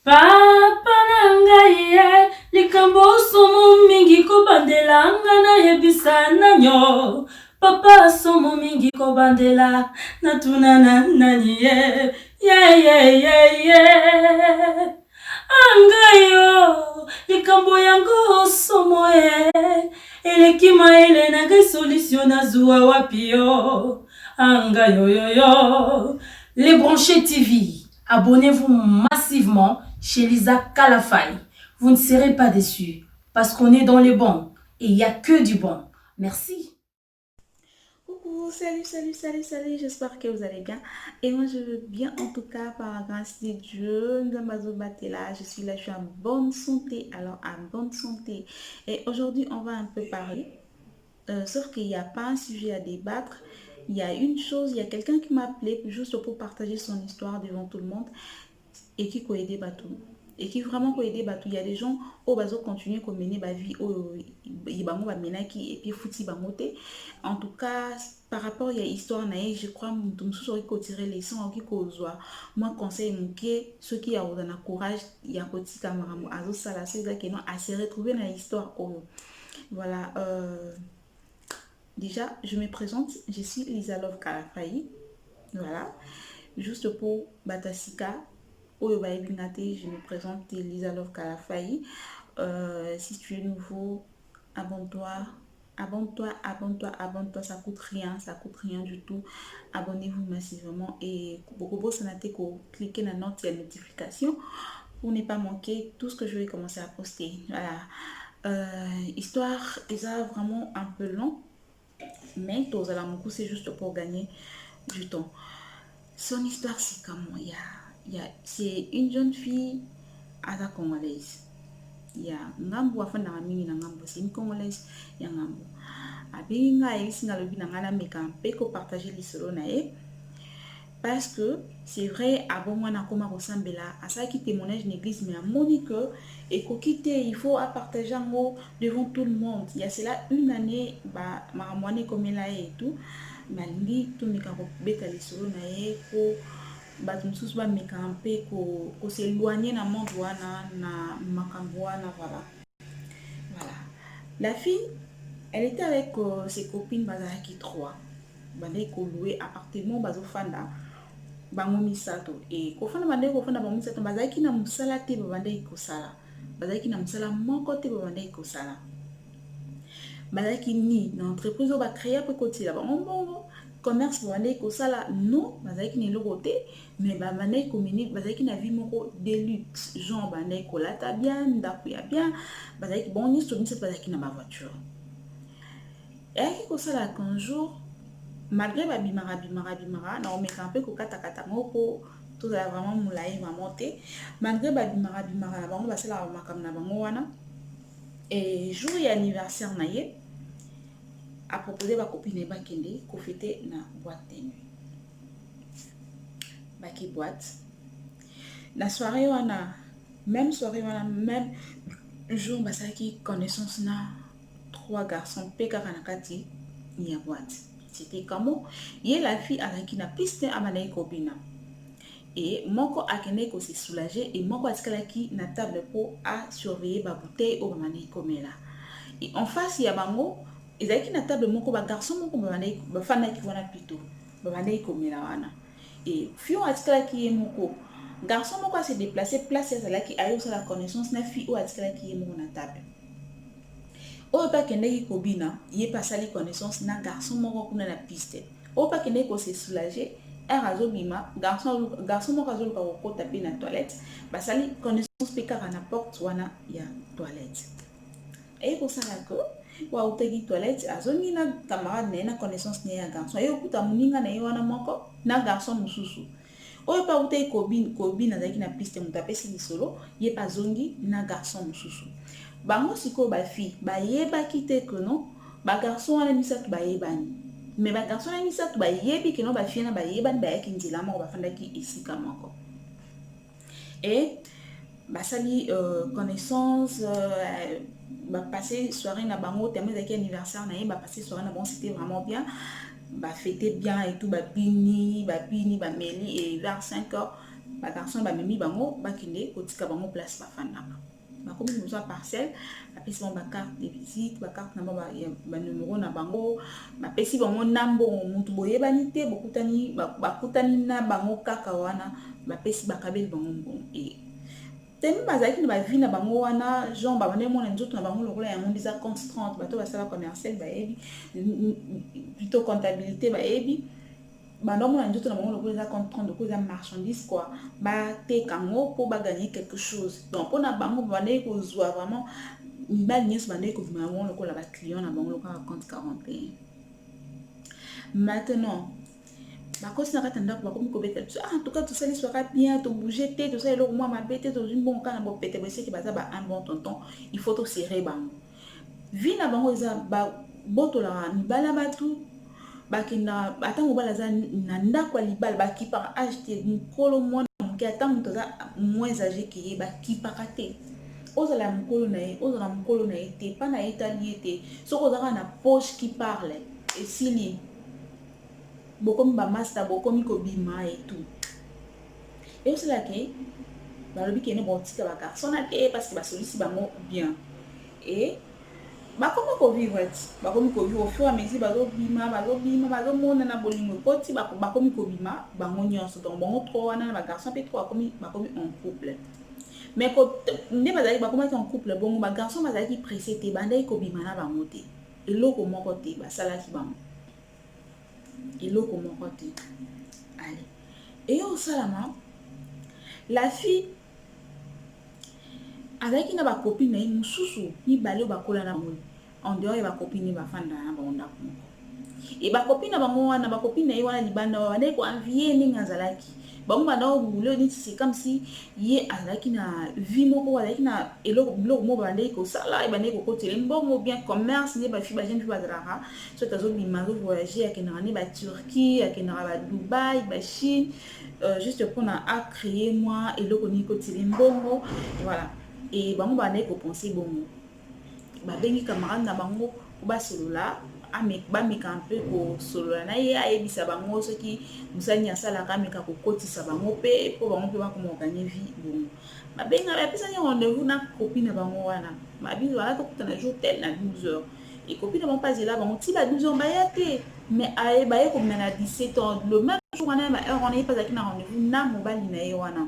Papa nangaye likambo somo mingi kobandela ngana yebisa nanyo. Papa somo mingi kobandela natuna nani ye ye. Angayo likambo yango somo elekima ele nagai solution na zuwa wapio. Angayo yo. Les branchés TV, abonnez-vous massivement chez Lisa Kalafay. Vous ne serez pas déçus parce qu'on est dans les bons et il n'y a que du bon. Merci. Coucou, salut, j'espère que vous allez bien. Et moi je veux bien en tout cas par la grâce de Dieu. Là, je suis là, je suis en bonne santé. Alors en bonne santé. Et aujourd'hui on va un peu parler. Sauf qu'il n'y a pas un sujet à débattre. Il y a une chose, il y a quelqu'un qui m'a appelé juste pour partager son histoire devant tout le monde et qui peut aider Batou. Et qui vraiment peut aider Batou. Il y a des gens au bazo continuer à mener ma vie au yibango ba menaki et puis fouti bangote. En tout cas, par rapport à l'histoire naïe, je crois que nous sommes tirer les sons qui causent. Moi conseil mon ceux qui a un courage, il y a petit camarade azo sala c'est qui non à se retrouver dans l'histoire. Voilà. Déjà, je me présente, je suis Lisa Love Kalafay. Voilà. Juste pour Batasika, je me présente Lisa Love Kalafay. Si tu es nouveau, abonne-toi. Abonne-toi, ça coûte rien du tout. Abonnez-vous massivement et beaucoup ça n'a été cliquer la note et la notification pour ne pas manquer tout ce que je vais commencer à poster. Voilà. Histoire, ça vraiment un peu long. Mais c'est juste pour gagner du temps. Son histoire, c'est comment c'est une jeune fille à la congolaise. Il y a ngambo afin na mimi na ngambo, c'est une congolaise ya ngambo. Abinga isi na lobi na ngana mekampe ko partager lisolo na e. Parce que c'est vrai, avant moi, na koma resembla à ça qui témoignage une église, mais à Monique, et qu'on quitte, il faut à partager un mot devant tout le monde. Il y a cela une année, bah, ma moine comme elle a et tout, malingi, tout me karo beta les solo na e, ko, bah, tout sous ba me kampe, ko s'éloigner na monde wana, na makamboana, voilà. Voilà. La fille, elle était avec ses copines, bazaki 3. Bande ko louer appartement, bazo fanda. Bango misato e kofana bande kofana bango misato bazaki na musala te babande ikosala bazaki na musala moko te babande ikosala bazaki ni na entreprise ba créer pe kotila bango bongo commerce babande ikosala non bazaki na eloko te mais babande komini bazaki na vie moko de luxe genre bande kolata bien ndako ya bien bazaki bon ni so misato bazaki na ba voiture et kosala qu'un jour malgré babimara na omeka mpe kokatakata moko tozala vraiment molai mama te malgré babimara na bango basalaka makambo na bango wana et jour ya anniversaire na ye apropose bakopine bakende kofete na boîte de nuit baki boîte na soirée wana même jour basalaki connaissance na 3 garçons mpe kaka na kati ya boîte. C'était comment y la fille avec na piste amanai kobina et moko akene ko se soulager et moko atkalaki na table pour à surveiller ba bouteille au manai komela et en face ya bango ezaki na table moko ba garçon moko ba manai ba fana ki wana plutôt ba manai komela wana et fio atkalaki moko garçon moko se déplacer place ezalaki ayo la connaissance na fille ou atkalaki moko na table oyo mpe akendeki kobina ye mpe asali connaissance na garçon moko kuna na piste oyo mpe akendeki kose soulager ere azobima garçon moko azoluka kokota mpe na toilette basali connaissance mpe kaka na porte wana ya toilette eye kosala ko wautaki toilette azongi na camarade na ye na connaissance na ye ya garçon aye okuta moninga na ye wana moko na garçon mosusu oyo mpe autaki kobina azalaki na piste moto apesi lisolo ye mpe azongi na garçon mosusu bango sikoyo bafille bayebaki te que non bagarçon wana misato bayebani mais bagarçon wana misato bayebi ke non bafille na bayebani bayaki nzela moko bafandaki esika moko et basali connaissance bapasse soirée na bango tellement ezalaki anniversaire na ye bapasse soirée na bango c'était vraiment bien bafete bien et tout bapini bameli et vers 5 heures ba garçon ba mimi bango ba kinde kotika bango place ba fandaka ba komi besoin parcelle ba pesi bango ba carte de visite ba carte na ba numéro na bango ba pesi bango nambo mutu boyebani te bokutani ba kutani na bango kaka wana ba pesi ba kabeli bango bon et tellement bazaki na ba vie na bango wana genre ba bande mona nzoto na bango lokola yango biza compte 30 bato basala commercial ba yebi plutôt comptabilité ba yebi bando mona nzoto na bango lokola compte 30 ko za marchandise quoi ba te kango pour ba gagner quelque chose donc pour na bango bande ko zwa vraiment mibali nyonso bande ko vima bango lokola ba client na bango lokola compte 41 maintenant bakosi na kati ya ndako bakomi kobeta biso en tout cas tosali soka bien tobouge te tosali eloko mwa mabe te tozwi mbongo kaka na bopete boeseki baza ba un bon tonton il faut tosere bango vi na bango eza babotolaka mibali ya bato bakenda ata mobali aza na ndako ya libala bakipaka age te mokolo mwana moke ata moto aza moins age ke ye bakipaka te ozala ya mokolo na ye ozala mokolo na ye te mpa na ye etali ye te soki ozaka na poche qui parle esili bokomi ba master bokomi kobima et tout et aussi là que balobi kene botika ba garçon na te parce que basolisi bango bien et bakomi kovivre bakomi kovivre au fur et à mesure bazomona na bolingo koti bakomi kobima bango nyonso donc bango trop wana na ba garçon pe trop bakomi en couple mais nde bazalaki bakomaki en couple bongo ba garçon bazalaki pressé te bandaki kobima na bango te eloko moko te basalaki bango eloko moko te allez et au salama la fille avec na ba copine na ye mususu mibale bakola na bango en dehors ya ba copine bafanda na bango ndako moko et ba copine na bango wana ba copine na ye wana libanda wana ko envier ndenge azalaki bango bana obule neti c'est comme si ye azalaki na vie moko azalaki na eloko biloko moko bandeki kosala ebandeki kokotela mbongo bien commerce nde bafi ba jeune fi bazalaka soki azobima azovoyage akendaka nde baturquie akendaka badubai bachine juste mpona acréer mwa eloko nini kotela mbongo voilà et bango bandeki kopense bongo babengi camarade na bango po basolola bameka mpe kosolola na ye ayebisa bango soki mosali asalaka ameka kokotisa bango mpe mpo bango mpe bakoma oganye vie bongo babenga bapesani rendez-vous na copine na bango wana babiso wana tokutana jour tel na 12h et copine na bango pasela bango ti ba 12h baya te mais baye komina na 17h le même jour wana ba heure wana ye pasaki na rendez-vous na mobali na ye wana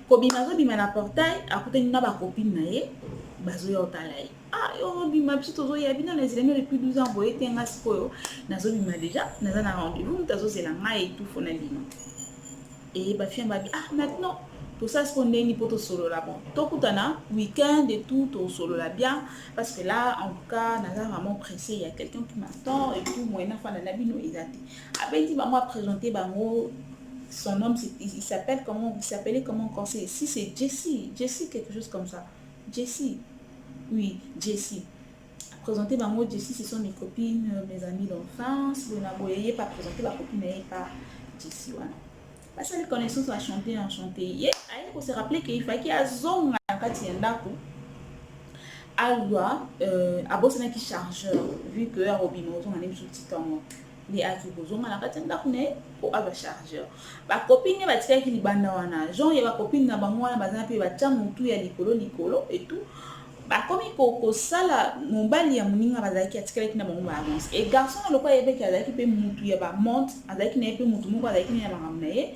kobima azobima na portail akutani na bakopine na ye bazoya otala ye yobima biso tozoya bino na ezela depuis 12 ans boye te nga sikoyo nazobima déjà naza na rendez-vous moto azozela ngai etufo na bima et bafia babi maintenant tosala siko ndeni mpo tosolola bon tokutana week-end et tout tosolola bien parce que là en tout cas naza vraiment pressé il y a quelqu'un qui m'attend et tout moyena fana na bino eza te abendi bango aprésenter bango son nom il s'appelait comment encore si c'est Jessie quelque chose comme ça Jessie oui Jessie présenter bango Jessie ce sont mes copines mes amis d'enfance le naboyé pas présenter ma copine et pas Jessie voilà parce que les connaissances à chanter yeah il faut se rappeler qu'il fallait qu'il y a zone à Katiendako alwa abosana qui chargeur vu que a robimo on a même sous titango les akibozonga na Katiendako ne pour avoir chargeur ba copine ba tika ki libanda wana genre ya ba copine na bango wana bazana pe ba tcha mutu ya likolo et tout bakomi kosala mobali ya moninga bazalaki atikalaki na bango baavance et garçon aloko ayebeki azalaki mpe mutu ya bamonte azalaki na ye mpe mutu moko azalaki na makambo na ye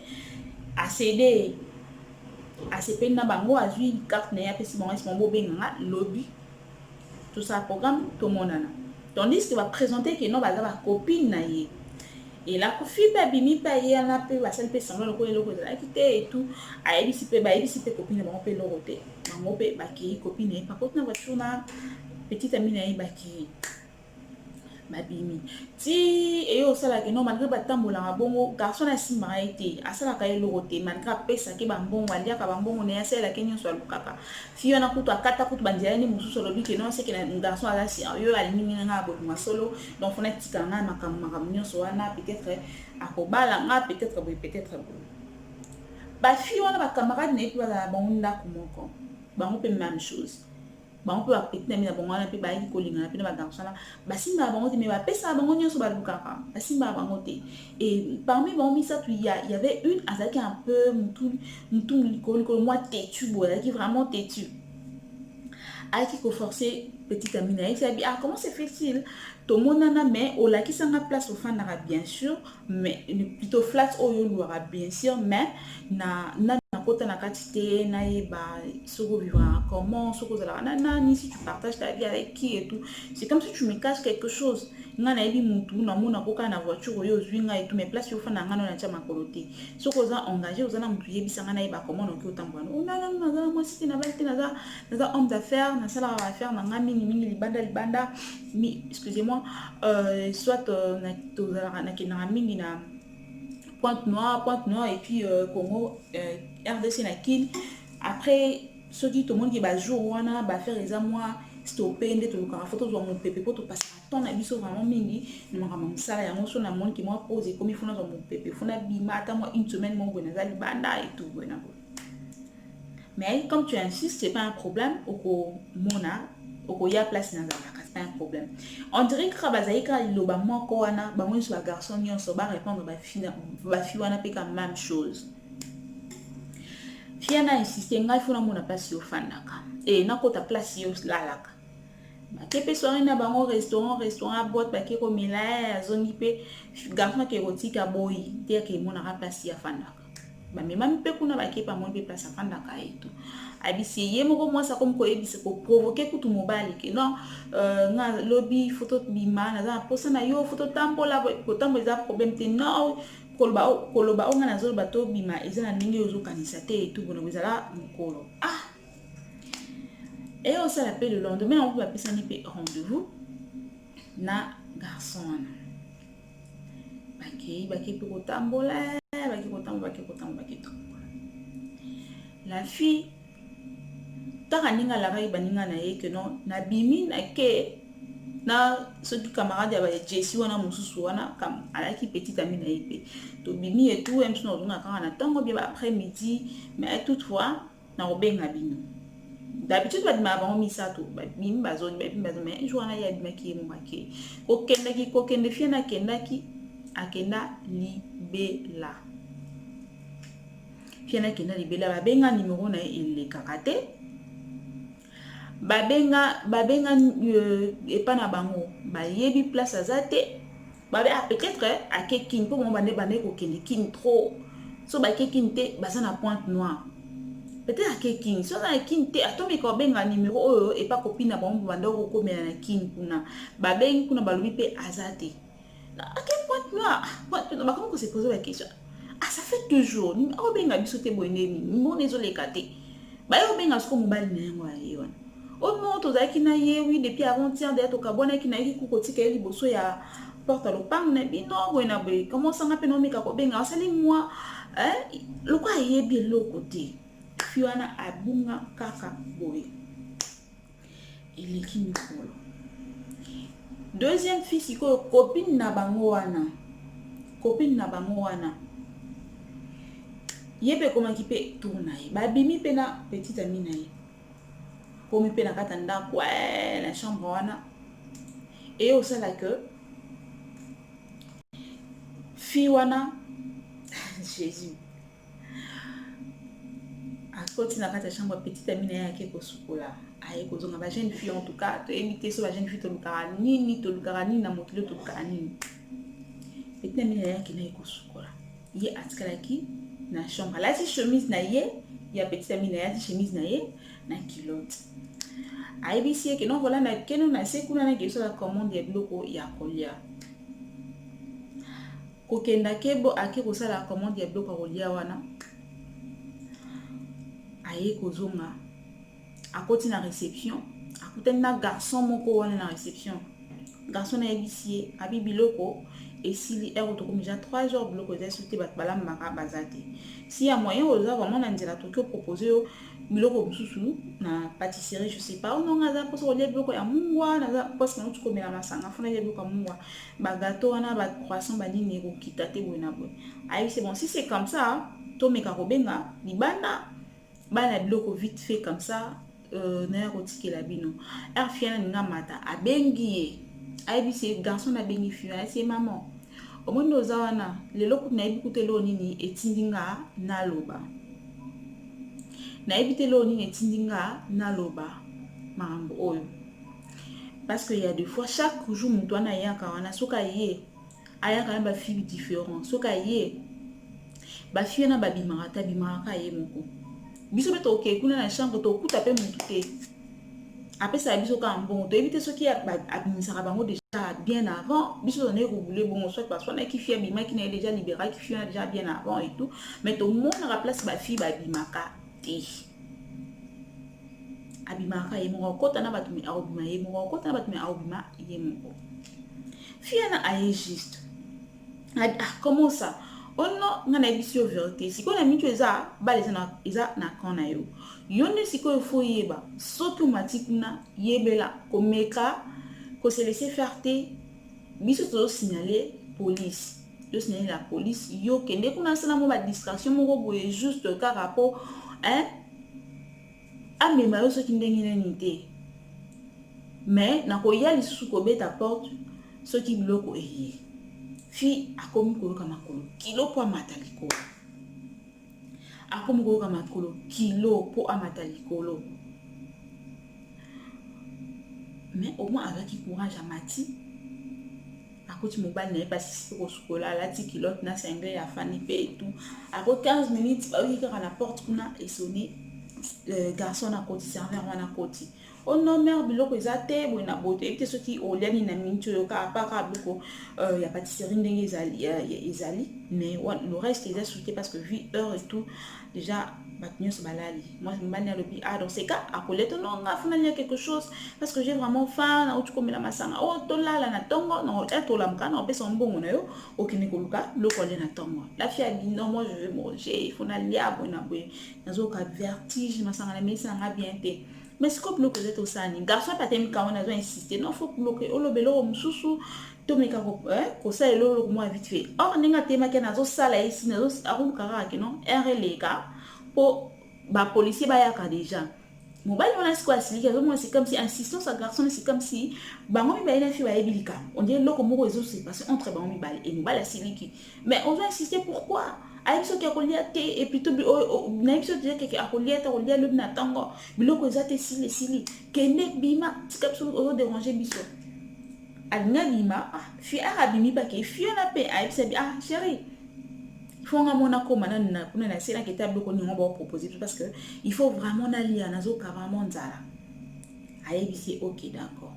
acede asepeli na bango azwi carte na ye apesi bango esi bango bobenganga lobi tosala programme tomonana tandis que baprésente ke non baza bacopine na ye et la fille pe abimi pe ye ana pe basali pe sangla lokola eloko ezalaki te et tout bayebisi pe copine na bango mpe eloko te bango mpe bakei copine na ye pakote na voiture na petite amie na ye bakei babimi ti eyo osalaka no malgré batambolaka bongo garçon asimbaka ye te asalaka eloko te malgré apesaki bambongo aliaka bambongo na ye asalelaki nyonso alukaka fille wana kutu akata kutu banzela nde mosusu alobi ke no seke na garçon aza sérieux alingi mingi nga abobima solo donc fona etikala nga makambo nyonso wana peut-être akobala nga peut-être boye bafille wana bacamarade na ye mpe bazala bango ndako moko bango mpe même chose bango pe petit na mina bango na pe ba yi kolinga na pe na ba garçon na basimba bango te mais ba pesa bango nyonso ba lukaka basimba bango te. Et parmi bango misato il y avait une azaki un peu mutu likolo moi têtu boy qui vraiment têtu qui ko forcer petite amie na dit ah comment c'est fait-il tout le monde nana mais au la qui s'en place au fan bien sûr mais plutôt flat au yo bien sûr mais na kota na quantité na ba soko vivra comment soko za la ni si tu partages ta vie avec qui et tout c'est comme si tu me caches quelque chose nga na ebi mutu na mona koka na voiture yo zwinga et tout mais place yo fa na ngano na tia makolote soko za engagé ozana mutu yebisa nga na eba comment no ki otambwana non moi si na valite na za homme d'affaires na sala affaire na nga mingi libanda excusez-moi soit na kinara mingi na Pointe Noire et puis Congo, RDC na Kin. Après, ceux qui tout le monde qui va jouer, on va faire les amours, stopper, tout le monde, photo de mon pépé pour tout passer à ton avis, vraiment mingi. Nous m'avons ça, il y a un son monde qui m'a posé comme il faut dans mon pépé. Il faut n'abîmer, attends-moi une semaine, mon bon, banda et tout. Mais comme tu insistes, c'est pas un problème. Au mona, au y a place dans la c'est pas un problème. On dirait que Rabazaïka il loba moko wana, ba moi sur la garçon yon so ba répondre ba fi wana pe ka même chose. Fiana insisté ngai fona mona place yo fanaka. Et na kota place yo lalaka. Ba kepe soirée na bango restaurant boîte ba ke ko mela zone pe garçon ke rotika boy, te ke mona ra place ya fanaka. Ba même pe kuna ba kepa mon pe place fanaka et tout. Abisi ye moko moi ça comme ko ebisi ko provoquer kutu mobali ke non nga lobby photo bima na za posa na yo photo tambola ko tambo za problème te non koloba onga na zo bato bima eza na ndenge yo zo kanisa te et tout bona bezala mukolo et on s'appelle le lendemain on va passer un rendez-vous na garçon baki ko tambola baki la fille taka ninga la rai baninga na ye que non na bimi na ke na ceux qui camarades ya ba Jessie wana mususu wana kam alaki petite amie na ye to bimi et tout même si on a quand na tango bien après midi mais toutefois na obenga bino d'habitude ba ma ba misato ba bimi ba zone mais un jour na ya bima ki mo make ko kende fie na kendaki akenda libela fie na kenda libela ba benga numéro na ile kakate babenga epa na bango bayebi place azate babe peut-être à kekin pour mon bande ko kende kin trop so ba kekin te baza na Pointe Noire peut-être à kekin so na kin te atomi ko benga numéro oyo et pas copine na bango bande ko komela na kin kuna babengi kuna balobi pe azate na à Pointe Noire ba comment se poser la question ça fait 2 jours ni o benga biso te boyeni mo nezo lekate ba yo benga sko mobali na yango ayo au moment tozaki na ye oui depuis avant-hier d'être au kabona ki na ki kukotika ye liboso ya porte lopango na bino boyena boye comment ça ngape no meka ko benga asali moi loko ayebi eloko te fiwana abunga kaka boye eleki mikolo deuxième fille siko copine na bango wana yebe komaki pe tourna ye babimi pe na petite amie na ye comme pe na kata ndako la chambre wana et au sala que fi wana Jésus a côté na kata chambre petite amie na yake ko sukola aye ko zonga ba jeune fille en tout cas to éviter so ba jeune fille to lukara ni na motilo to lukara ni petite amie na yake na ko sukola ye atkala ki na chambre la si chemise na ye ya petite amie na yake chemise na ye na kilote aibisi ke non voilà na keno na sekuna na keso la commande ya biloko ya kolia kokenda kebo ake kosala commande ya biloko ya kolia wana aye kozonga akoti na réception akutani na garçon moko wana na réception garçon na yebisi abi biloko esili to comme déjà 3 jours biloko za sauté bat bala maka bazate si ya moyen oza vraiment na nzela to proposer biloko mususu na pâtisserie je sais pas on ngaza poso olia biloko ya mungwa na poso na tuko mela masanga fona ya biloko mungwa ba gâteau wana ba croissant ba nini ko kitate bona bo ayi c'est bon si c'est comme ça to meka ko benga libanda bana biloko vite fait comme ça na kotikela bino fiana ninga mata abengi ayebisi garçon na bengi fiana ayebisi maman omoni oza wana lelo kutu nayebi kutelo nini etindinga naloba nayebi telo nini etindinga naloba makambo oyo parce que il y a des fois chaque jour mutu wana ayaka wana soka ye ayaka na bafille différent soka ye bafille na babimaka bimaka ye moko biso be toke kuna na chambre tokuta pe mutu te apesa biso ka mbongo toyebi te soki abimisaka bango déjà bien avant biso on est roulé bon soit parce qu'on a qui fait abimaki na déjà libéral qui fait déjà bien avant et tout mais tout le monde na place bafille babimaka te abimaka ye moko kota na batumi aobima ye moko kota na batumi aobima ye moko fille na aye juste comment ça oh non ngana ebisio vérité siko na mitu eza baleza na kona yo yonde siko faut yeba soki automatique yebela komeka ko se laisser faire te biso to signaler police yo signaler la police yo kende kuna sana mo ba distraction moko boye juste ka rapport amema yo soki ndenge nini te mais na ko ya lisusu ko beta porte soki biloko eye fi akomi koloka makolo kilo po amata likolo akomi koloka makolo kilo po amata likolo mais au moins avec courage amati akoti mobile na epasi ko sukola alati kilote na single ya fani pe et tout après 15 minutes ba wi kaka na porte kuna et sonner garçon na koti serveur wana koti oh non mère biloko ezate bo na bote et ce qui au liani na minute ka pas biloko ya pâtisserie ndenge ezali mais le reste est sauté parce que vu heure et tout déjà maintenant ce balali moi je m'en ai lobby dans ces cas à colette non nga finalement quelque chose parce que j'ai vraiment faim ou tu comme la masanga oh to la na tongo non et to la mkana on peut son bon na yo okini koluka lo ko le na tongo la fille a dit non moi je veux manger il faut na lia bona boy nazo ka vertige masanga na mesa nga bien te mais c'est comme bloquer tout ça ni garçon pas tellement quand on a insisté non faut bloquer o lobelo mususu to meka ko ça elo moi vite fait or ninga tema ke nazo sala ici nazo akukara ke non RLK pour ba policier ba yaka déjà mobile on a quoi c'est comme si insistance à garçon c'est comme si ba ngomi ba ina fi ba ebilika on dit loko moko ezo se passer entre ba ngomi bal et mobile a siliki mais on doit insister pourquoi ayiso ki akolia te et plutôt na biso dire que akolia ta kolia le na tango biloko ezate sili kende bima tikapso o déranger biso alina bima fi arabimi ba ke fi na pe ayibisa bi chérie faut nga mona koma na kuna na sena ke table ko ni on va proposer parce que il faut vraiment nalia nazo carrément nzala ayibisi OK d'accord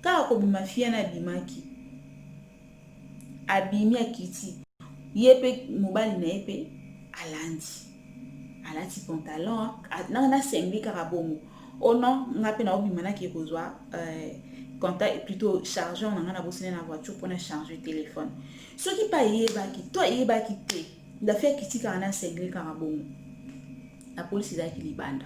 ka ko bima fi na bimaki abimi akiti yepe mobile na yepe alati pantalon na sengli karabongo oh non ngape na obima na ki kozwa contact plutôt chargeur na na bosine na voiture pour na charger téléphone ce qui pas yebaki toi yebaki te da fait kitika na sengli karabongo la police za ki libanda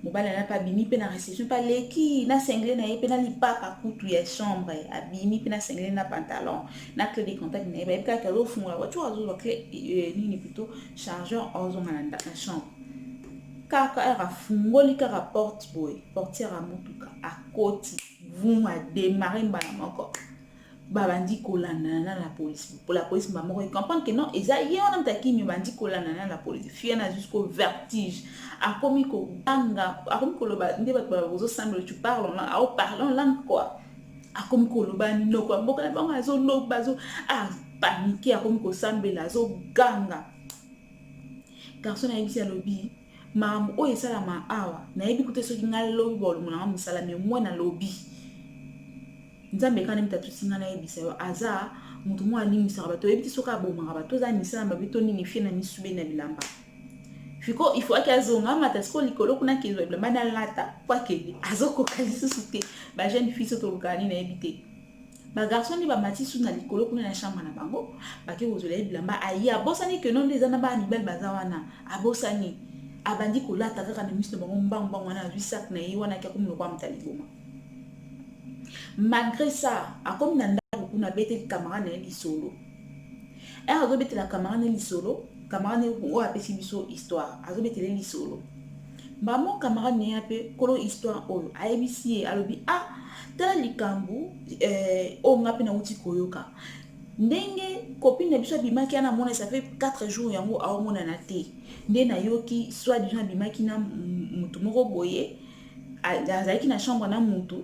mobile na pas bimi pe na réception pas leki na sengli na yepe na lipaka kutu ya chambre abimi pe na sengli na pantalon na clé de contact na yepe ka lo fond la voiture azo la clé ni plutôt chargeur azo na chambre kaka era fungoli kaka porte boy portière à mutuka à côté vous a démarré mbala moko babandi kolanda na la police pour la police maman comprendre que non eza ye on amta kimi bandi kolanda na la police fiena jusqu'au vertige a komi ko banga a komi ko loba ndeba ba bozo semble tu parles là au parlant langue quoi a komi ko loba no quoi mboka na bango azo loba zo paniquer a komi ko sambela zo ganga garçon a yebisi lobby mamu o esala ma awa na yebi kote soki ngai lobby bolo mona musala mais moi na lobby nzambe kana mtatu singa na yebisa yo aza mutu mo alimisa bato yebiti soka bomaka bato za misala mabito nini fie na misube na bilamba fiko il faut akazonga matasko likolo kuna kizo bilamba na lata kwa kende azoko kalisi sute ba jeune fille soto lukani na yebite ba garçon ni ba matisu na likolo kuna na chambre na bango ba ke ozola bilamba ayi abosani que non des ana ba ni bel bazawana abosani abandi kolata kaka na miso bango mbangba wana ruisak na yi wana kia komuno kwa mtaliboma malgré ça a comme nanda kuna bete camarade na lisolo azo bete la camarade na lisolo camarade o apesi biso histoire azo bete la lisolo Mon camarade n'est pas kolo histoire oyo ABC alobi ah tala likambu o ngapi na uti koyoka ndenge copine biso bimaki ana mona ça fait 4 jours yango a mona na te nde na yoki soit disant bimaki na mutu moko boye azalaki na chambre na mutu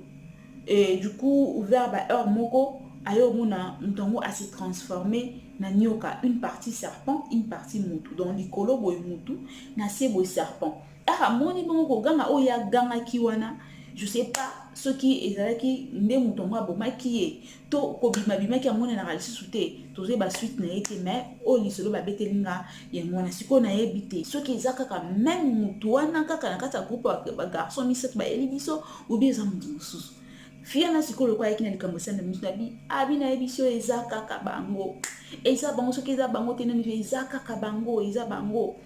et du coup vers ba heure moko ayo mona mutongo a se transformer na nyoka, une partie serpent une partie mutu donc likolo boye mutu na se boye serpent ah moni bongo ko ganga oya ganga kiwana je sais pas ce qui ezalaki nde mutongo abomaki ye to kobima bimaki amona na lisusu te toze ba suite na ete mais o lisolo ba betelinga ye mona siko na yebi te ce qui ezaka kaka même mutu wana kaka na kati ya groupe ba garçon miset ba eli biso ou bien za mutu mususu fia na siko lokwa yaki na likambo sanda misu na bi abi na yebi biso eza kaka bango eza bango soki eza bango te nani eza kaka bango eza bango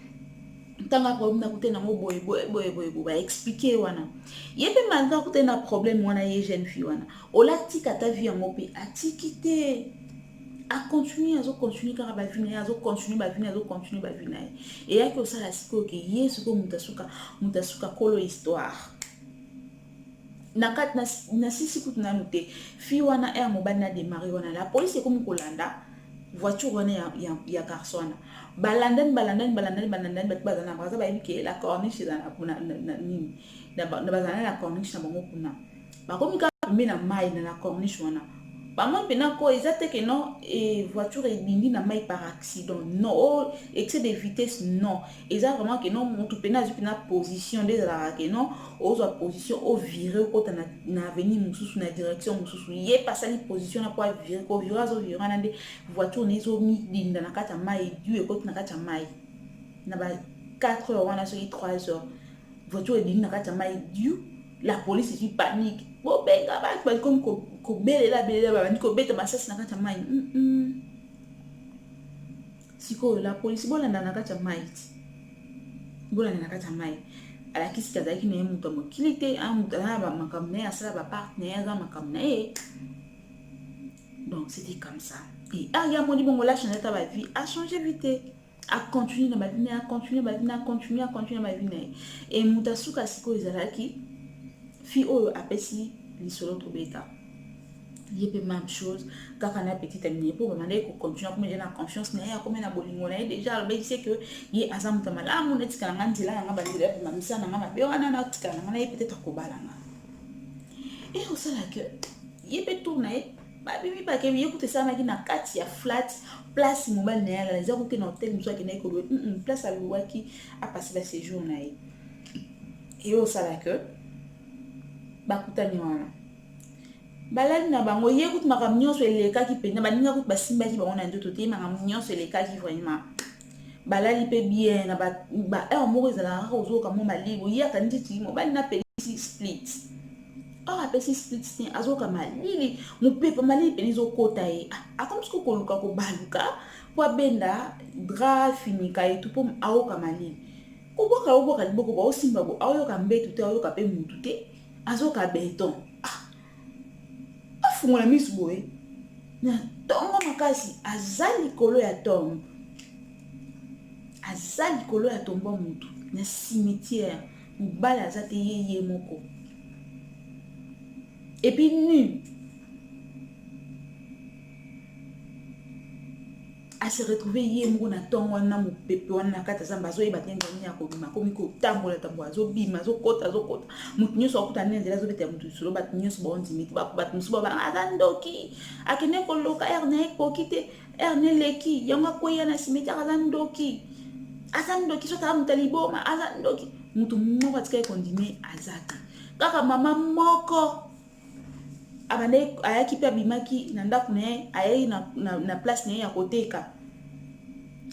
tanga problème na kute na mo boy ba expliquer wana yebe malgré kute na problème wana ye jeune fille wana ola tika ta vie yango pe atiki te a continuer azo continuer kaka ba vie na azo continuer ba vie na azo continuer ba vie na et yaki osala siko ke yesu ko mutasuka kolo histoire na kat na sisi kutu na note fille wana er mobali na démarrer wana la police comme kolanda voiture wana ya garçon wana balandani bat bazana baza ba yiki la corniche na nini na bazana la corniche na bango kuna bakomi ka pembe na mai na corniche wana bamoi pena ko ezate ke non et voiture ebindi na mai par accident non excès de vitesse non eza vraiment que non mutu pena azu pena position des la que non ozo position au virer ko na avenir mususu na direction mususu ye pasali position na kwa virer ko virer azo virer na de voiture nezo mi dinda na kata mai du e ko na kata mai na ba 4 heures wana so 3 heures voiture dinda na kata mai du la police est panique bo benga ba comme ko belela ba ni ko beta masasi na kata mai siko la police bola na kata mai bola na kata mai ala kisi kazaki na mutu mokilite a mutu na ba makamne asala ba partenaire za makamne donc c'était comme ça et ya moni bongo la changer ta ba vie a changer vite a continuer na ba vie a continuer ba vie a continuer ba vie et mutu suka siko ezalaki fi oyo apesi lisolo to beta yé même chose kaka na petite amie pour demander ko continuer comme j'ai la confiance na ya comme na bolingo na déjà le c'est que yé azam ta malamu na tika nga ndila nga bandila pour mamisa na nga mabe wana na tika nga na peut-être ko balanga et au sala que yé peut tourner ba bibi ba ke yé koute ça na ki na kati ya flat place mobile na ya la za ko ke na hotel muso ki na ko place a luwaki a passer la séjour na et au sala que bakutani wana balali na bango ye kutu makam nyonso elekaki pena baninga kutu basimbaki bango na ndoto te makam nyonso elekaki vraiment balali pe bien na ba heure moko ezalaka kaka ozoyoka mo malili oyaka nditi mobali na pelisi split or apesi split te azoyoka malili mopepa malili pene ezokota ye akomi siko koluka kobaluka po abenda dra finika ye tu po aoka malili koboka liboko baosimba bo aoyoka mbetu te aoyoka pe mutu te azoka beton afungola misu boye na tongo makasi azali kolo ya tombe azali kolo ya tombo mutu na cimetière mobali aza te ye moko et puis nu a se retrouver ye moko na tongo wana mopepe wana na kati azamba azoyeba te ndenge ya kobima komi kotambola azobima azokota mutu nyonso akuta nde nzela azobeta mutu lisolo bato nyonso baondimi te bato mosusu babanga aza ndoki akende koloka ere na ekoki te ere na eleki yango akwea na cimetière aza ndoki soki aza mutu aliboma aza ndoki mutu moko atikali kondime aza te kaka mama moko abande ayaki pe abimaki na ndako na ye ayei na place na ye ya koteka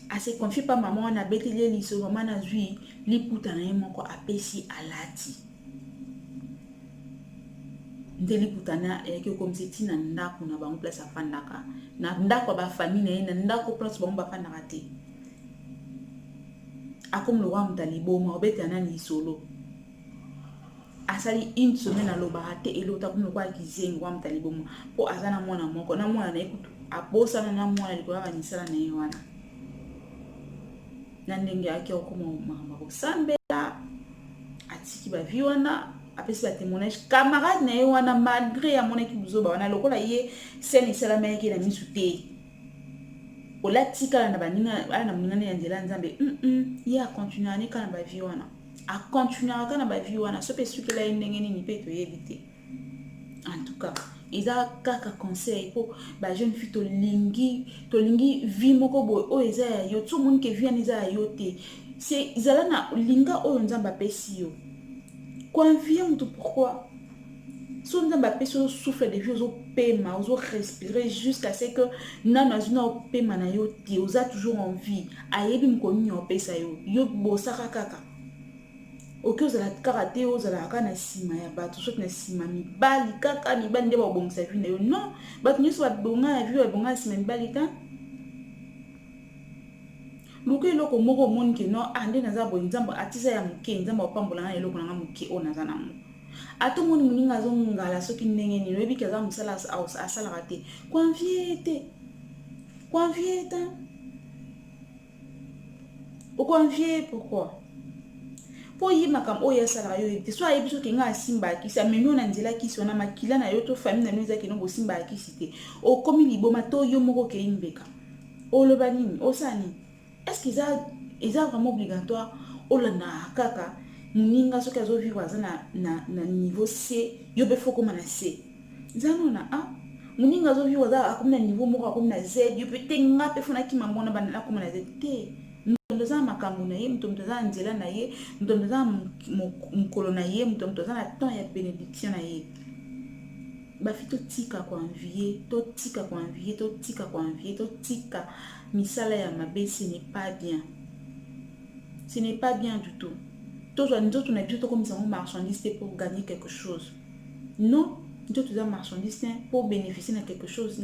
ase confie pa mama wana abeteli ye liso mama na zwi liputa na ye moko apesi alati nde liputa na eyaki okomisi ti na ndako na bango place afandaka na ndako ya bafamille na ye na ndako place bango bafandaka te akomi lokwa moto aliboma obetela nani lisolo asali une semaine alobaka te elota komi lokwa akizengi kwa moto aliboma mpo aza na mwana moko na mwana na ye kutu abosana na mwana likolo ya banisala na ye wana na ndenge ayaki okoma makambo akosambela atiki ba vie wana apesi ba témoignage camarade na ye wana malgré amonaki buzoba wana lokola ye scène esalamaki na misu te olatikala na baninga ala na moningane ya nzela nzambe ye acontinue ani kaka na bavie wana acontinuera kaka na bavie wana so mpe sukela ye ndenge nini mpe toyebi te. En tout cas eza kaka conseil mpo bajeune fille tolingi vie moko boye oyo eza ya yo ti omoni ke vie wana eza ya yo te ezala na linga oyo nzambe apesi yo koinvie moto. Pourquoi so nzambe apesi yo souffle de vie ozopema ozorespirer jusqu'à ce que nano azwi na opema na yo te oza toujours en vie ayebi moko nini opesa yo yo bosaka kaka oke ozala kaka te ozala kaka na nsima ya bato soki na nsima mibali kaka mibali nde babongisa vie na yo non bato nyonso babonga na vie babonga na nsima mibali ta luka eloko moko omoni ke non nde naza boye nzambe atisa ya moke nzambe apambola nga eloko nanga moke oyo naza nango ata omoni moninga azongala soki ndenge nini oyebi ke aza mosala asalaka te koinvie te okoinvie pourquoi po ye makambo oyo asalaka yo te so ayebi soki nga asimba akisi amemi yo na nzela akisi wana makila na yo to famille na yo ezaki no bosimba akisi te okomi liboma to yo moko okei mbeka oloba nini osala nini est-ce que eza vraiment obligatoire olanda kaka moninga soki azovivre aza na niveau C yo mpe fo koma na C eza nona moninga azovivre aza akomi na niveau moko akomi na Z yo mpe te nga mpe fo nakima mbona bana akoma na Z te moto aza na makambo na ye moto aza na nzela na ye moto aza na mokolo na ye moto aza na temps ya bénédiction na ye bafi totika koinvie totika misala ya mabe. Ce n'est pas bien, ce n'est pas bien du tout. Nous avons dit comme ça, marchandise pour gagner quelque chose. Non, nous avons marchandise pour bénéficier de quelque chose.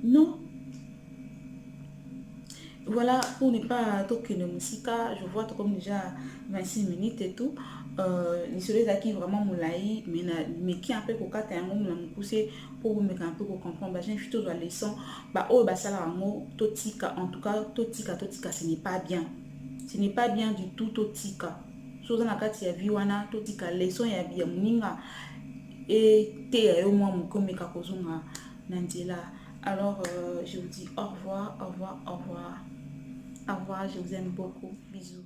Non. Voilà, pour ne pas toquer de musique, je vois comme déjà 26 minutes et tout. Les soleils qui vraiment moulaï, mais qui un peu coca, t'as un moment me pousser pour me un peu comprendre. J'ai une photo de la leçon. Oh, ça là, totika, en tout cas, totika, ce n'est pas bien. Ce n'est pas bien du tout, totika. Chose na kati ya viwana, totika, leçon ya bien muninga. Et te, moi, mon comme kakozunga, nandila. Alors, je vous dis au revoir, je vous aime beaucoup, bisous.